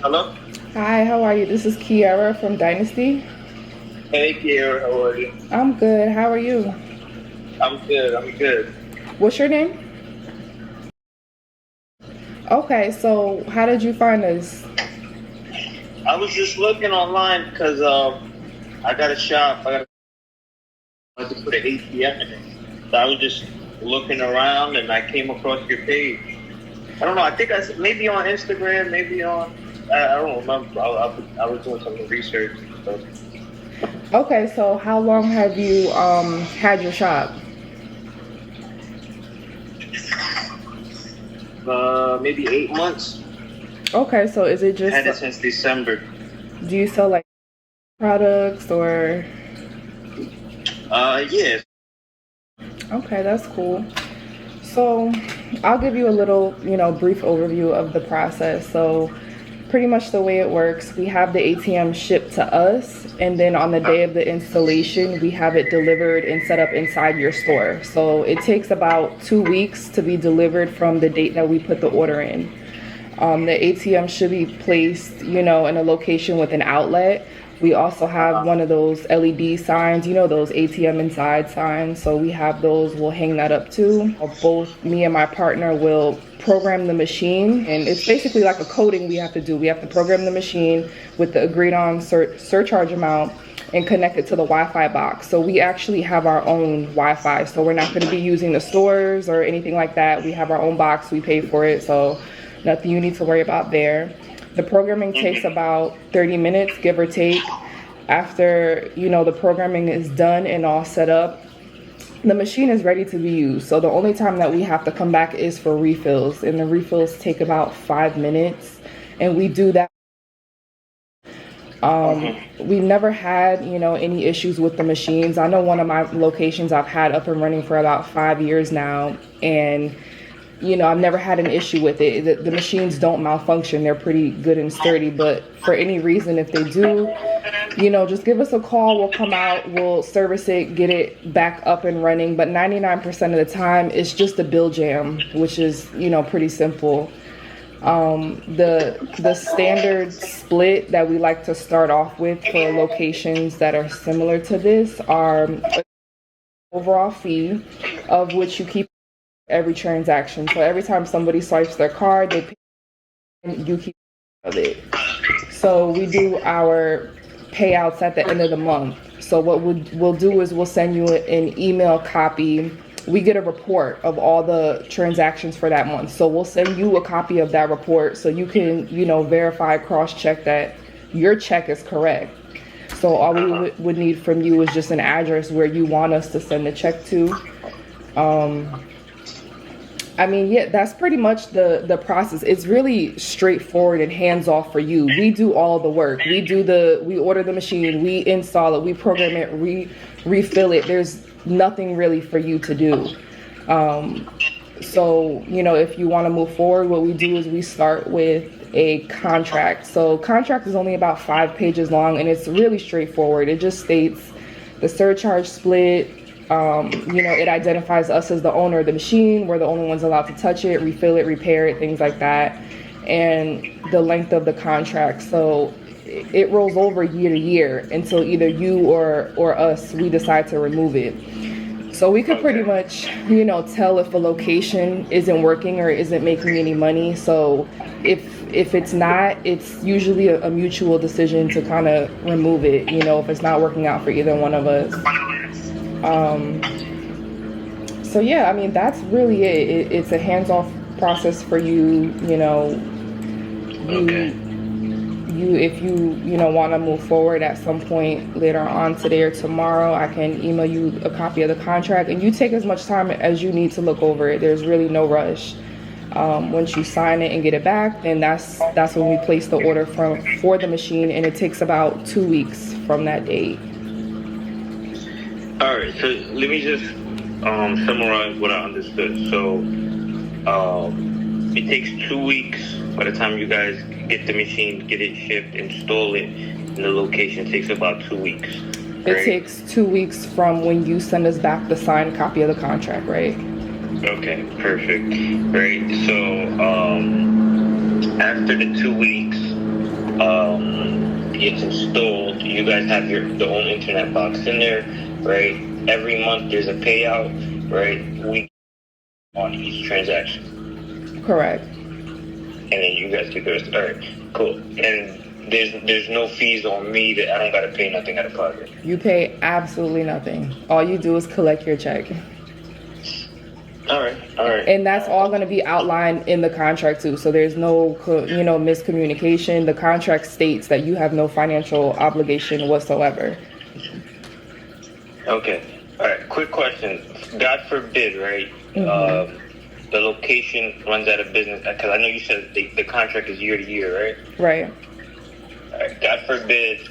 Hello? Hi, how are you? This is Kiara from Dynasty. Hey, Kiara, how are you? I'm good. How are you? I'm good. What's your name? Okay, so how did you find us? I was just looking online because I got a shop. I had to put an ATM in it. So I was just looking around and I came across your page. I don't know. I think maybe on Instagram, maybe on, I don't remember. I was doing some research and stuff. Okay, so how long have you had your shop? Maybe 8 months. Okay, so is it just Had it since December. do you sell like products or Yeah. okay, that's cool. So I'll give you a little, brief overview of the process. So pretty much the way it works, we have the ATM shipped to us, and then on the day of the installation, we have it delivered and set up inside your store. So it takes about 2 weeks to be delivered from the date that we put the order in. The ATM should be placed, in a location with an outlet. We also have one of those LED signs, those ATM inside signs. So we have those, we'll hang that up too. Both me and my partner will program the machine, and it's basically like a coding we have to do. We have to program the machine with the agreed on surcharge amount and connect it to the Wi-Fi box. So we actually have our own Wi-Fi. So we're not gonna be using the stores or anything like that. We have our own box, we pay for it. So nothing you need to worry about there. The programming takes about 30 minutes, give or take. After, the programming is done and all set up, the machine is ready to be used. So the only time that we have to come back is for refills, and the refills take about 5 minutes, and we do that. We never had, any issues with the machines. I know one of my locations I've had up and running for about 5 years now, and I've never had an issue with it. The machines don't malfunction. They're pretty good and sturdy, but for any reason, if they do, just give us a call. We'll come out, we'll service it, get it back up and running. But 99% of the time, it's just a bill jam, which is, pretty simple. The standard split that we like to start off with for locations that are similar to this are overall fee, of which you keep every transaction. So every time somebody swipes their card, they pay, and you keep of it. So we do our payouts at the end of the month. So what we'll do is we'll send you an email copy. We get a report of all the transactions for that month. So we'll send you a copy of that report so you can, verify, cross-check that your check is correct. So all we would need from you is just an address where you want us to send the check to. Yeah, that's pretty much the process. It's really straightforward and hands-off for you. We do all the work. We order the machine, we install it, we program it, refill it. There's nothing really for you to do. So, if you want to move forward, what we do is we start with a contract. So contract is only about 5 pages long, and it's really straightforward. It just states the surcharge split. It identifies us as the owner of the machine. We're the only ones allowed to touch it, refill it, repair it, things like that, and the length of the contract. So it rolls over year to year until either you or us, we decide to remove it. So we could pretty much, tell if a location isn't working or isn't making any money. So if it's not, it's usually a mutual decision to kind of remove it, if it's not working out for either one of us. So yeah, that's really it. It's a hands-off process for you. If you want to move forward at some point later on today or tomorrow, I can email you a copy of the contract, and you take as much time as you need to look over it. There's really no rush. Once you sign it and get it back, then that's when we place the order for the machine, and it takes about 2 weeks from that date. All right, so let me just summarize what I understood. So it takes 2 weeks by the time you guys get the machine, get it shipped, install it in the location. It takes about 2 weeks. Right? It takes 2 weeks from when you send us back the signed copy of the contract, right? Okay, perfect. Right, so after the 2 weeks, it's installed. You guys have your own internet box in there, right? Every month there's a payout, right? We on each transaction. Correct. And then you guys do the rest. All right, cool. And there's no fees on me that I don't gotta pay nothing out of pocket. You pay absolutely nothing. All you do is collect your check. All right. And that's all going to be outlined in the contract too. So there's no, miscommunication. The contract states that you have no financial obligation whatsoever. Okay. All right. Quick question. God forbid, right? Mm-hmm. The location runs out of business, because I know you said the contract is year to year, right? Right. All right. God forbid,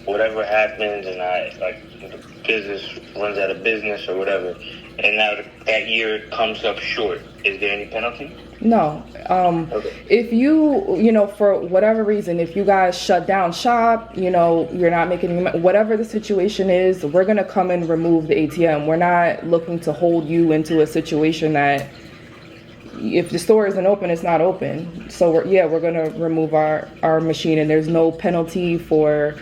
whatever happens, and the business runs out of business or whatever, and now that year comes up short. Is there any penalty? No. Okay. If you, for whatever reason, if you guys shut down shop, you're not making any money, whatever the situation is, we're going to come and remove the ATM. We're not looking to hold you into a situation that if the store isn't open, it's not open. So we're going to remove our machine, and there's no penalty for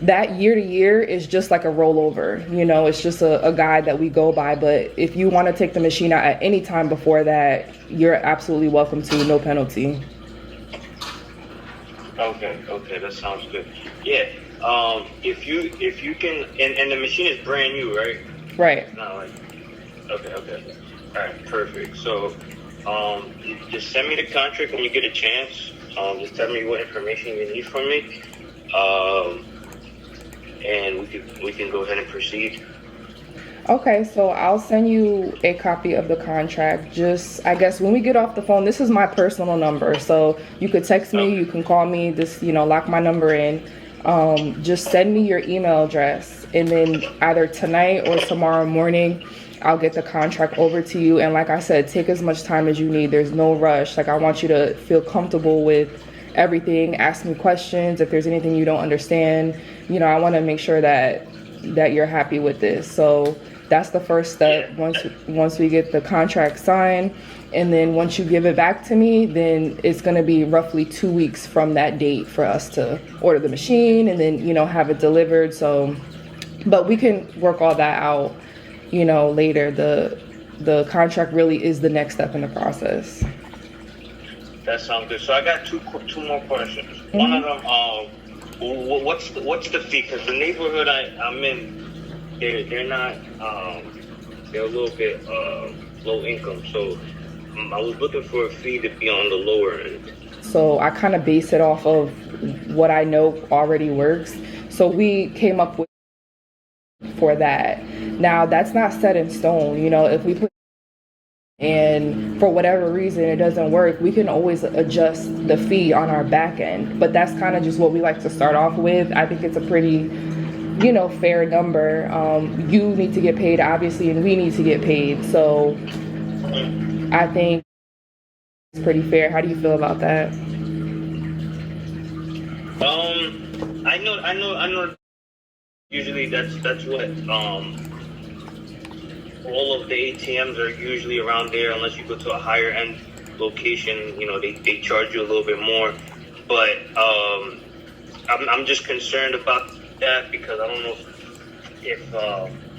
that. Year to year is just like a rollover, it's just a guide that we go by. But if you want to take the machine out at any time before that, you're absolutely welcome to, no penalty. Okay, that sounds good. Yeah. If you can, and the machine is brand new, right? Right. Okay. All right, perfect. So, just send me the contract when you get a chance. Just tell me what information you need from me. And we can go ahead and proceed. Okay, so I'll send you a copy of the contract. Just, I guess when we get off the phone, this is my personal number, so you could text me, you can call me, just, lock my number in. Just send me your email address, and then either tonight or tomorrow morning, I'll get the contract over to you. And like I said, take as much time as you need. There's no rush. I want you to feel comfortable with everything. Ask me questions if there's anything you don't understand. I want to make sure that you're happy with this. So that's the first step. Once we get the contract signed, and then once you give it back to me, then it's going to be roughly 2 weeks from that date for us to order the machine and then have it delivered. So, but we can work all that out later. The contract really is the next step in the process. That sounds good. So I got two more questions. Mm-hmm. One of them, what's the fee? Because the neighborhood I'm in, they're not, they're a little bit low income. So I was looking for a fee to be on the lower end. So I kind of base it off of what I know already works. So we came up with for that. Now that's not set in stone. If we put and for whatever reason it doesn't work, we can always adjust the fee on our back end. But that's kind of just what we like to start off with. I think it's a pretty, fair number. You need to get paid, obviously, and we need to get paid. So I think it's pretty fair. How do you feel about that? I know. Usually that's what all of the ATMs are usually around there, unless you go to a higher end location. They charge you a little bit more. But I'm just concerned about that because I don't know if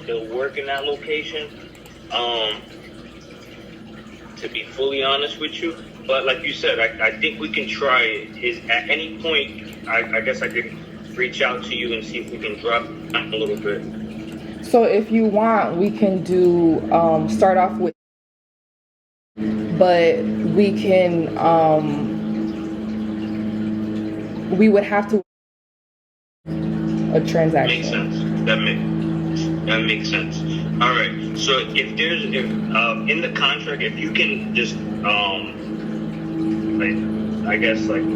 they'll work in that location. To be fully honest with you, but like you said, I think we can try it. At any point, I guess I could reach out to you and see if we can drop down a little bit. So if you want, we can do start off with, but we can we would have to a transaction. Makes sense. That makes sense. All right. So if in the contract, if you can just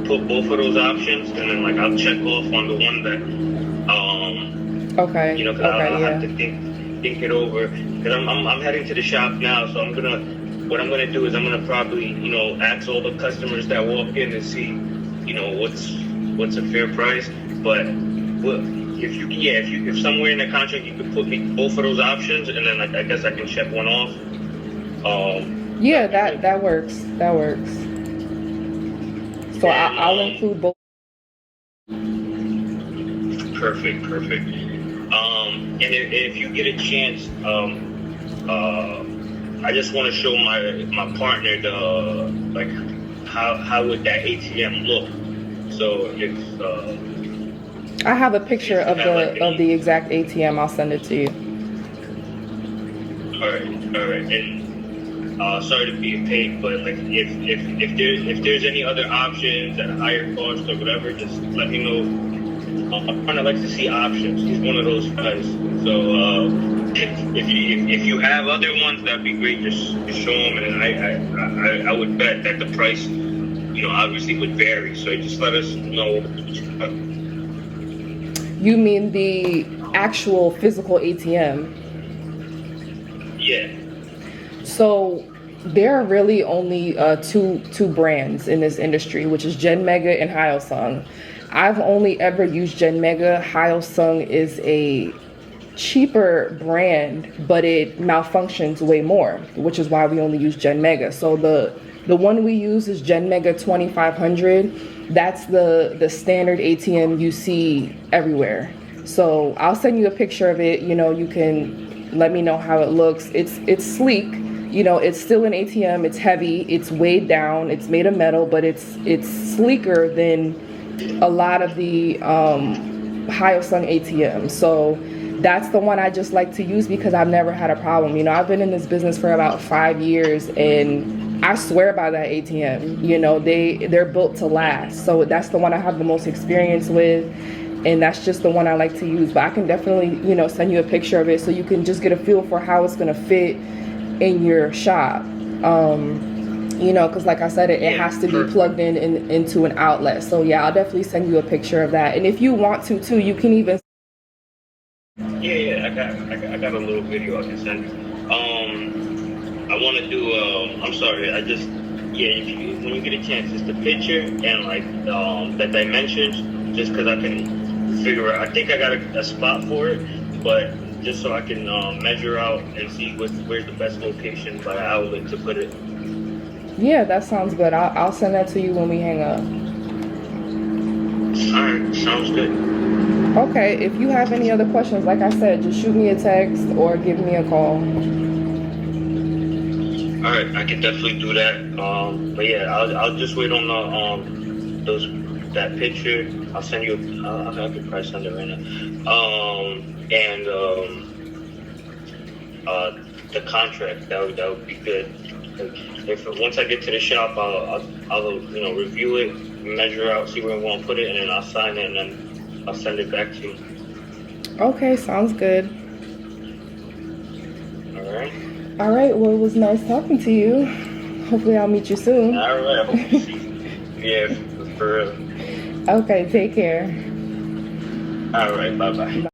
put both of those options, and then I'll check off on the one that okay. Because I'll have to think it over. Because I'm heading to the shop now, so what I'm gonna do is I'm gonna probably ask all the customers that walk in and see what's a fair price. But if somewhere in the contract you could put me both of those options, and then I guess I can check one off. That works. So I'll include both. Perfect. And if you get a chance, I just want to show my partner the like how would that ATM look. So if I have a picture of the exact ATM. I'll send it to you. All right. And sorry to be a pain, but like if there's any other options at a higher cost or whatever, just let me know. My partner likes to see options. He's one of those guys. So if you have other ones, that'd be great. Just show them, and I would bet that the price, obviously would vary. So just let us know. You mean the actual physical ATM? Yeah. So there are really only two brands in this industry, which is Gen Mega and Hyosung. I've only ever used Gen Mega. Hyosung is a cheaper brand, but it malfunctions way more, which is why we only use Gen Mega. So the one we use is Gen Mega 2500. That's the standard ATM you see everywhere. So I'll send you a picture of it. You can let me know how it looks. It's sleek. It's still an ATM. It's heavy. It's weighed down. It's made of metal, but it's sleeker than a lot of the Hyosung ATMs. So that's the one I just like to use because I've never had a problem. I've been in this business for about 5 years, and I swear by that ATM. They're built to last. So that's the one I have the most experience with, and that's just the one I like to use. But I can definitely, send you a picture of it so you can just get a feel for how it's gonna fit in your shop. Because like I said, it has to be plugged into an outlet. So yeah, I'll definitely send you a picture of that. And if you want to too, you can even. Yeah, I got a little video I can send you. I want to do. I'm sorry. When you get a chance, just the picture and like the dimensions, just because I can figure out. I think I got a spot for it, but just so I can measure out and see where's the best location by outlet to put it. Yeah, that sounds good. I'll send that to you when we hang up. All right, sounds good. Okay, if you have any other questions, like I said, just shoot me a text or give me a call. All right, I can definitely do that. But yeah, I'll just wait on that picture. I'll send you. I can probably send it right now. And the contract that would be good. If once I get to the shop, I'll review it, measure out, see where I want to put it, and then I'll sign it, and then I'll send it back to you. Okay, sounds good. All right. Well, it was nice talking to you. Hopefully, I'll meet you soon. All right. I hope you see. Yeah, for real. Okay, take care. All right. Bye.